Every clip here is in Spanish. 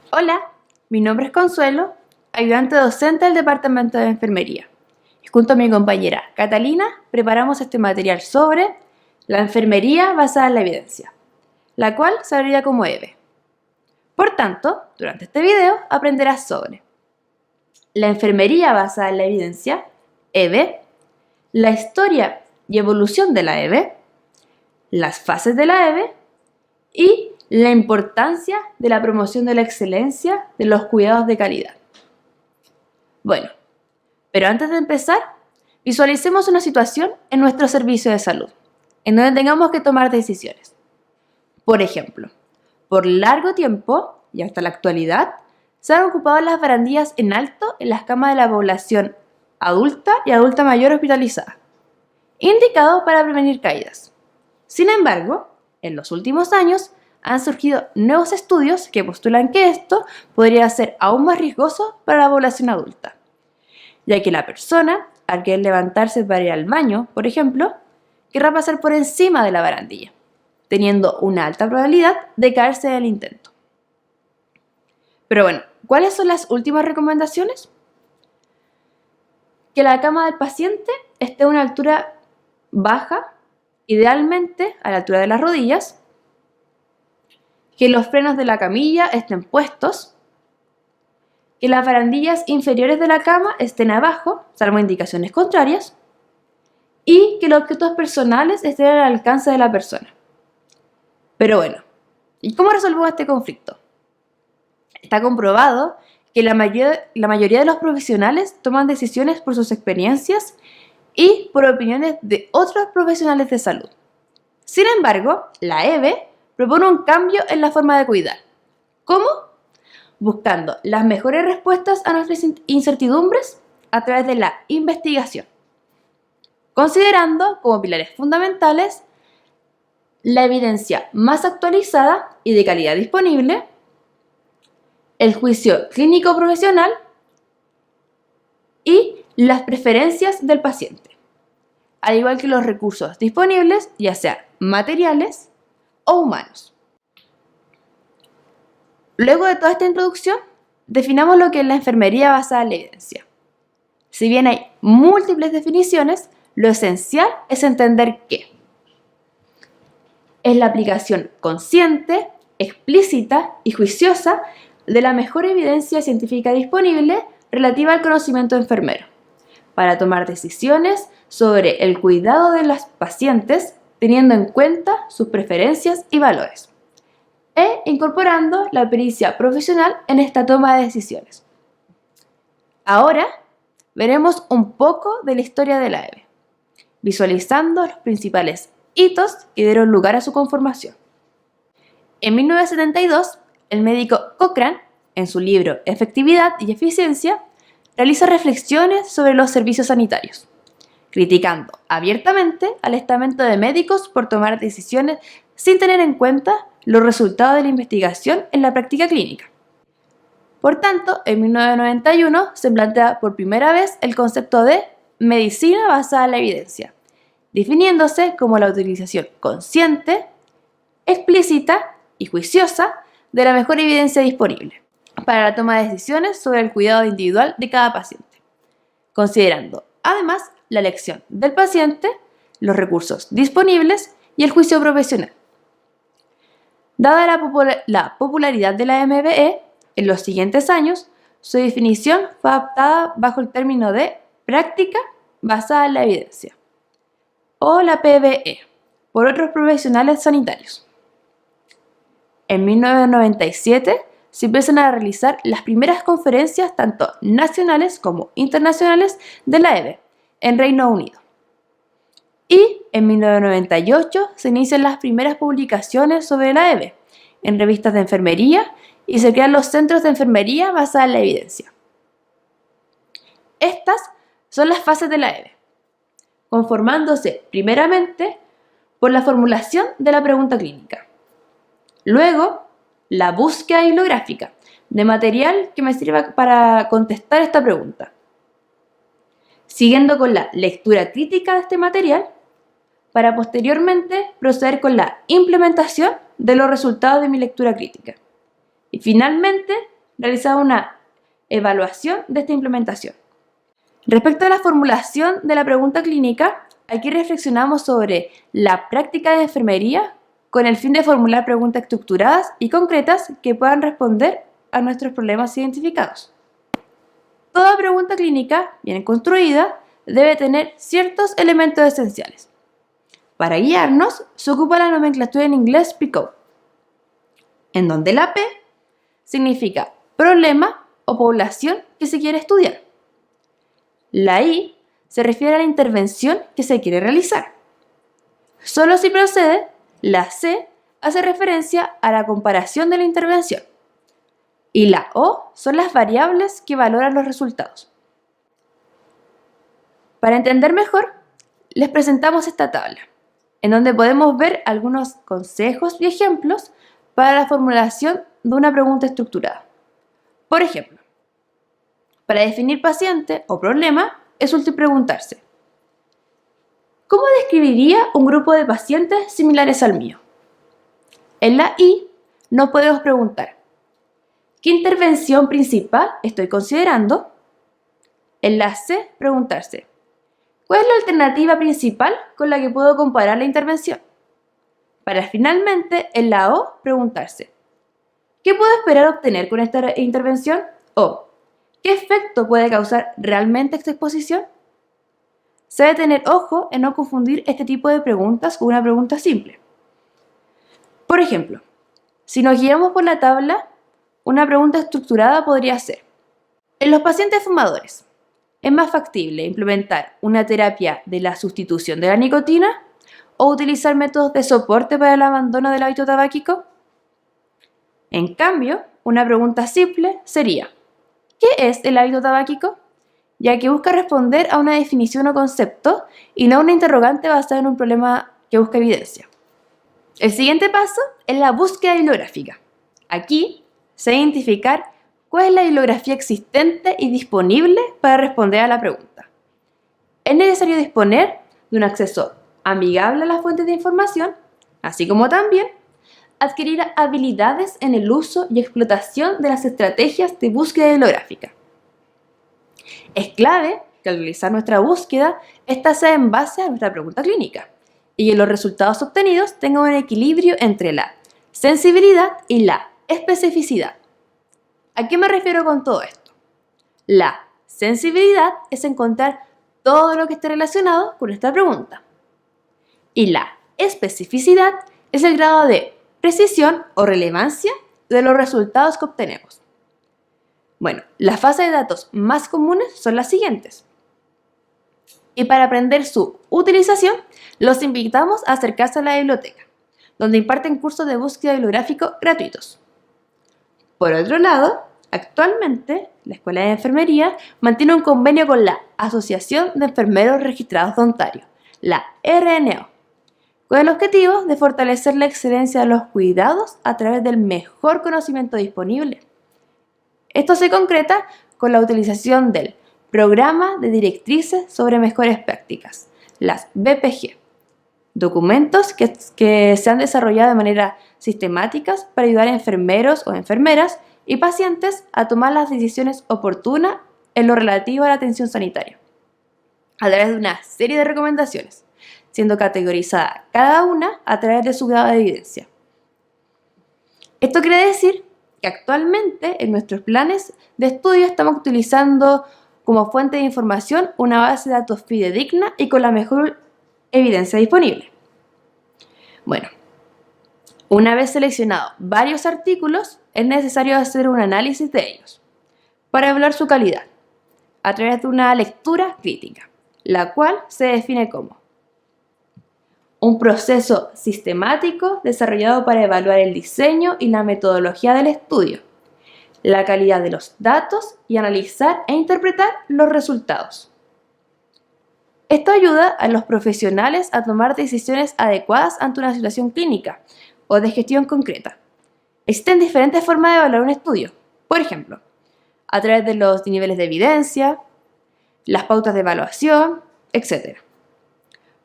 Hola, mi nombre es Consuelo, ayudante docente del Departamento de Enfermería. Y junto a mi compañera Catalina preparamos este material sobre la enfermería basada en la evidencia, la cual se abreviaría como EVE. Por tanto, durante este video aprenderás sobre la enfermería basada en la evidencia, EVE, la historia y evolución de la EVE, las fases de la EVE y la importancia de la promoción de la excelencia de los cuidados de calidad. Bueno, pero antes de empezar, visualicemos una situación en nuestro servicio de salud, en donde tengamos que tomar decisiones. Por ejemplo, por largo tiempo, y hasta la actualidad, se han ocupado las barandillas en alto en las camas de la población adulta y adulta mayor hospitalizada, indicado para prevenir caídas. Sin embargo, en los últimos años han surgido nuevos estudios que postulan que esto podría ser aún más riesgoso para la población adulta, ya que la persona, al querer levantarse para ir al baño, por ejemplo, querrá pasar por encima de la barandilla, teniendo una alta probabilidad de caerse del intento. Pero bueno, ¿cuáles son las últimas recomendaciones? Que la cama del paciente esté a una altura baja, idealmente a la altura de las rodillas, que los frenos de la camilla estén puestos, que las barandillas inferiores de la cama estén abajo, salvo indicaciones contrarias, y que los objetos personales estén al alcance de la persona. Pero bueno, ¿y cómo resolvemos este conflicto? Está comprobado que la mayoría de los profesionales toman decisiones por sus experiencias y por opiniones de otros profesionales de salud. Sin embargo, la EVE propone un cambio en la forma de cuidar. ¿Cómo? Buscando las mejores respuestas a nuestras incertidumbres a través de la investigación, considerando como pilares fundamentales la evidencia más actualizada y de calidad disponible, el juicio clínico profesional y las preferencias del paciente, al igual que los recursos disponibles, ya sean materiales o humanos. Luego de toda esta introducción, definamos lo que es la enfermería basada en la evidencia. Si bien hay múltiples definiciones, lo esencial es entender que es la aplicación consciente, explícita y juiciosa de la mejor evidencia científica disponible relativa al conocimiento enfermero, para tomar decisiones sobre el cuidado de los pacientes teniendo en cuenta sus preferencias y valores, e incorporando la pericia profesional en esta toma de decisiones. Ahora veremos un poco de la historia de la EVE, visualizando los principales hitos que dieron lugar a su conformación. En 1972, el médico Cochrane, en su libro Efectividad y Eficiencia, realiza reflexiones sobre los servicios sanitarios, criticando abiertamente al estamento de médicos por tomar decisiones sin tener en cuenta los resultados de la investigación en la práctica clínica. Por tanto, en 1991 se plantea por primera vez el concepto de medicina basada en la evidencia, definiéndose como la utilización consciente, explícita y juiciosa de la mejor evidencia disponible para la toma de decisiones sobre el cuidado individual de cada paciente, considerando además la elección del paciente, los recursos disponibles y el juicio profesional. Dada la popularidad de la MBE, en los siguientes años, su definición fue adaptada bajo el término de práctica basada en la evidencia, o la PBE, por otros profesionales sanitarios. En 1997 se empiezan a realizar las primeras conferencias tanto nacionales como internacionales de la EVE en Reino Unido. Y en 1998 se inician las primeras publicaciones sobre la EVE en revistas de enfermería y se crean los centros de enfermería basada en la evidencia. Estas son las fases de la EVE, conformándose primeramente por la formulación de la pregunta clínica. Luego, la búsqueda bibliográfica de material que me sirva para contestar esta pregunta. Siguiendo con la lectura crítica de este material, para posteriormente proceder con la implementación de los resultados de mi lectura crítica. Y finalmente, realizar una evaluación de esta implementación. Respecto a la formulación de la pregunta clínica, aquí reflexionamos sobre la práctica de enfermería con el fin de formular preguntas estructuradas y concretas que puedan responder a nuestros problemas identificados. Toda pregunta clínica bien construida debe tener ciertos elementos esenciales. Para guiarnos, se ocupa la nomenclatura en inglés PICO, en donde la P significa problema o población que se quiere estudiar. La I se refiere a la intervención que se quiere realizar. Solo si procede, la C hace referencia a la comparación de la intervención. Y la O son las variables que valoran los resultados. Para entender mejor, les presentamos esta tabla, en donde podemos ver algunos consejos y ejemplos para la formulación de una pregunta estructurada. Por ejemplo, para definir paciente o problema, es útil preguntarse: ¿cómo describiría un grupo de pacientes similares al mío? En la I nos podemos preguntar: ¿qué intervención principal estoy considerando? En la C, preguntarse: ¿cuál es la alternativa principal con la que puedo comparar la intervención? Para finalmente, en la O, preguntarse: ¿qué puedo esperar obtener con esta intervención? O ¿qué efecto puede causar realmente esta exposición? Se debe tener ojo en no confundir este tipo de preguntas con una pregunta simple. Por ejemplo, si nos guiamos por la tabla, una pregunta estructurada podría ser: en los pacientes fumadores, ¿es más factible implementar una terapia de la sustitución de la nicotina o utilizar métodos de soporte para el abandono del hábito tabáquico? En cambio, una pregunta simple sería: ¿qué es el hábito tabáquico? Ya que busca responder a una definición o concepto y no a una interrogante basada en un problema que busca evidencia. El siguiente paso es la búsqueda bibliográfica. Aquí se debe identificar cuál es la bibliografía existente y disponible para responder a la pregunta. Es necesario disponer de un acceso amigable a las fuentes de información, así como también adquirir habilidades en el uso y explotación de las estrategias de búsqueda bibliográfica. Es clave que al realizar nuestra búsqueda, esta sea en base a nuestra pregunta clínica y que los resultados obtenidos tengan un equilibrio entre la sensibilidad y la especificidad. ¿A qué me refiero con todo esto? La sensibilidad es encontrar todo lo que esté relacionado con esta pregunta. Y la especificidad es el grado de precisión o relevancia de los resultados que obtenemos. Bueno, las fases de datos más comunes son las siguientes. Y para aprender su utilización, los invitamos a acercarse a la biblioteca, donde imparten cursos de búsqueda bibliográfico gratuitos. Por otro lado, actualmente, la Escuela de Enfermería mantiene un convenio con la Asociación de Enfermeros Registrados de Ontario, la RNO, con el objetivo de fortalecer la excelencia de los cuidados a través del mejor conocimiento disponible. Esto se concreta con la utilización del Programa de Directrices sobre Mejores Prácticas, las BPG, documentos que se han desarrollado de manera sistemática para ayudar a enfermeros o enfermeras y pacientes a tomar las decisiones oportunas en lo relativo a la atención sanitaria, a través de una serie de recomendaciones, siendo categorizada cada una a través de su grado de evidencia. Esto quiere decir que actualmente en nuestros planes de estudio estamos utilizando como fuente de información una base de datos fidedigna y con la mejor evidencia disponible. Bueno, una vez seleccionados varios artículos, es necesario hacer un análisis de ellos para evaluar su calidad a través de una lectura crítica, la cual se define como un proceso sistemático desarrollado para evaluar el diseño y la metodología del estudio, la calidad de los datos y analizar e interpretar los resultados. Esto ayuda a los profesionales a tomar decisiones adecuadas ante una situación clínica o de gestión concreta. Existen diferentes formas de evaluar un estudio, por ejemplo, a través de los niveles de evidencia, las pautas de evaluación, etc.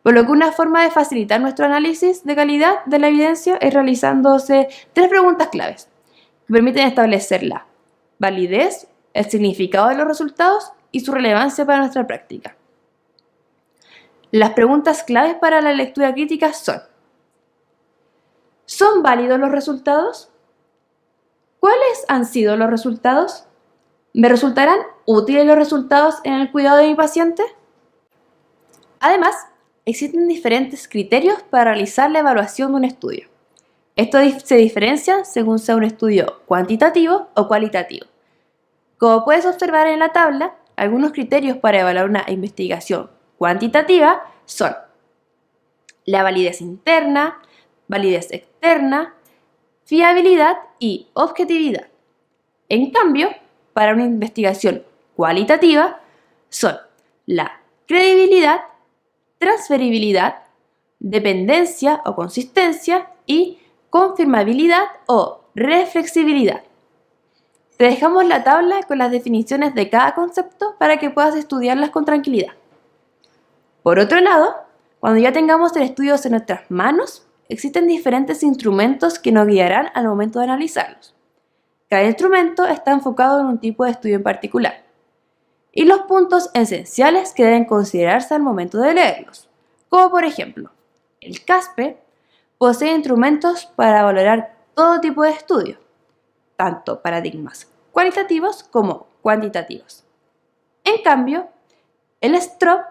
Por lo que una forma de facilitar nuestro análisis de calidad de la evidencia es realizándose 3 preguntas claves que permiten establecer la validez, el significado de los resultados y su relevancia para nuestra práctica. Las preguntas claves para la lectura crítica son: ¿son válidos los resultados? ¿Cuáles han sido los resultados? ¿Me resultarán útiles los resultados en el cuidado de mi paciente? Además, existen diferentes criterios para realizar la evaluación de un estudio. Estos se diferencian según sea un estudio cuantitativo o cualitativo. Como puedes observar en la tabla, algunos criterios para evaluar una investigación cuantitativa son la validez interna, validez externa, fiabilidad y objetividad. En cambio, para una investigación cualitativa son la credibilidad, transferibilidad, dependencia o consistencia y confirmabilidad o reflexibilidad. Te dejamos la tabla con las definiciones de cada concepto para que puedas estudiarlas con tranquilidad. Por otro lado, cuando ya tengamos el estudio en nuestras manos, existen diferentes instrumentos que nos guiarán al momento de analizarlos. Cada instrumento está enfocado en un tipo de estudio en particular y los puntos esenciales que deben considerarse al momento de leerlos, como por ejemplo, el CASPE posee instrumentos para valorar todo tipo de estudio, tanto paradigmas cualitativos como cuantitativos. En cambio, el STROB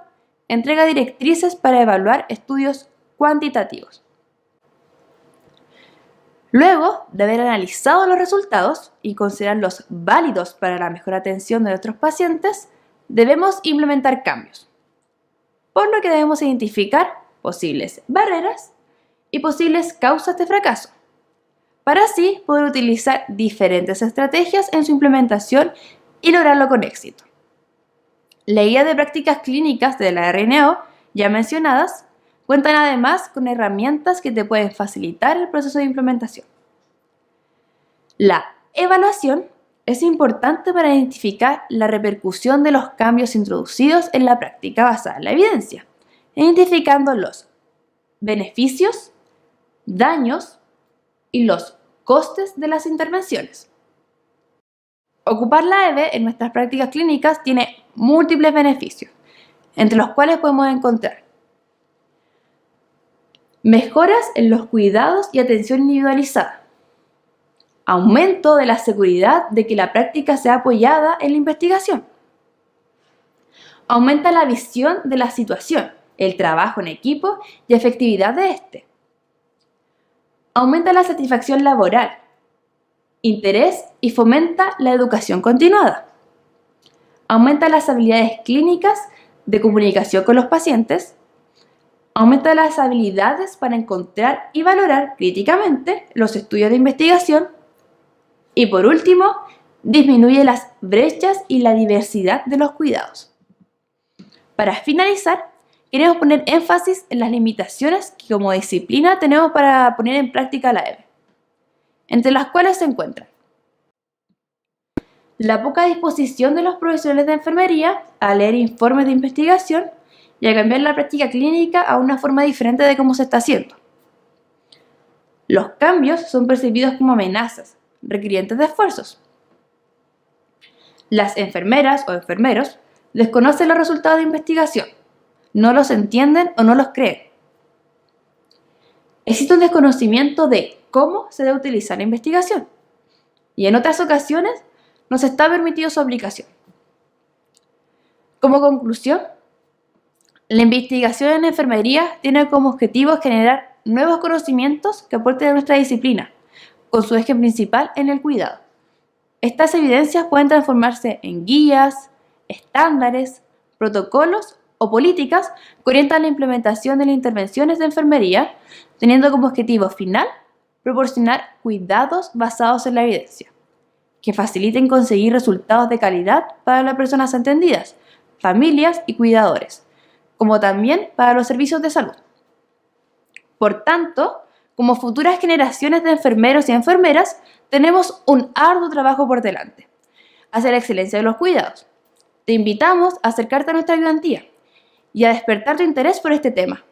entrega directrices para evaluar estudios cuantitativos. Luego de haber analizado los resultados y considerarlos válidos para la mejor atención de nuestros pacientes, debemos implementar cambios, por lo que debemos identificar posibles barreras y posibles causas de fracaso, para así poder utilizar diferentes estrategias en su implementación y lograrlo con éxito. La guía de prácticas clínicas de la RNO, ya mencionadas, cuentan además con herramientas que te pueden facilitar el proceso de implementación. La evaluación es importante para identificar la repercusión de los cambios introducidos en la práctica basada en la evidencia, identificando los beneficios, daños y los costes de las intervenciones. Ocupar la EVE en nuestras prácticas clínicas tiene múltiples beneficios, entre los cuales podemos encontrar mejoras en los cuidados y atención individualizada, aumento de la seguridad de que la práctica sea apoyada en la investigación, aumenta la visión de la situación, el trabajo en equipo y efectividad de este, aumenta la satisfacción laboral, interés y fomenta la educación continuada, aumenta las habilidades clínicas de comunicación con los pacientes, aumenta las habilidades para encontrar y valorar críticamente los estudios de investigación y, por último, disminuye las brechas y la diversidad de los cuidados. Para finalizar, queremos poner énfasis en las limitaciones que como disciplina tenemos para poner en práctica la EVE, entre las cuales se encuentran la poca disposición de los profesionales de enfermería a leer informes de investigación y a cambiar la práctica clínica a una forma diferente de cómo se está haciendo. Los cambios son percibidos como amenazas, requirientes de esfuerzos. Las enfermeras o enfermeros desconocen los resultados de investigación, no los entienden o no los creen. Existe un desconocimiento de cómo se debe utilizar la investigación y en otras ocasiones no se está permitido su aplicación. Como conclusión, la investigación en enfermería tiene como objetivo generar nuevos conocimientos que aporten a nuestra disciplina, con su eje principal en el cuidado. Estas evidencias pueden transformarse en guías, estándares, protocolos o políticas que orientan la implementación de las intervenciones de enfermería, teniendo como objetivo final proporcionar cuidados basados en la evidencia, que faciliten conseguir resultados de calidad para las personas atendidas, familias y cuidadores, como también para los servicios de salud. Por tanto, como futuras generaciones de enfermeros y enfermeras, tenemos un arduo trabajo por delante, hacia la excelencia de los cuidados. Te invitamos a acercarte a nuestra ayudantía y a despertar tu interés por este tema.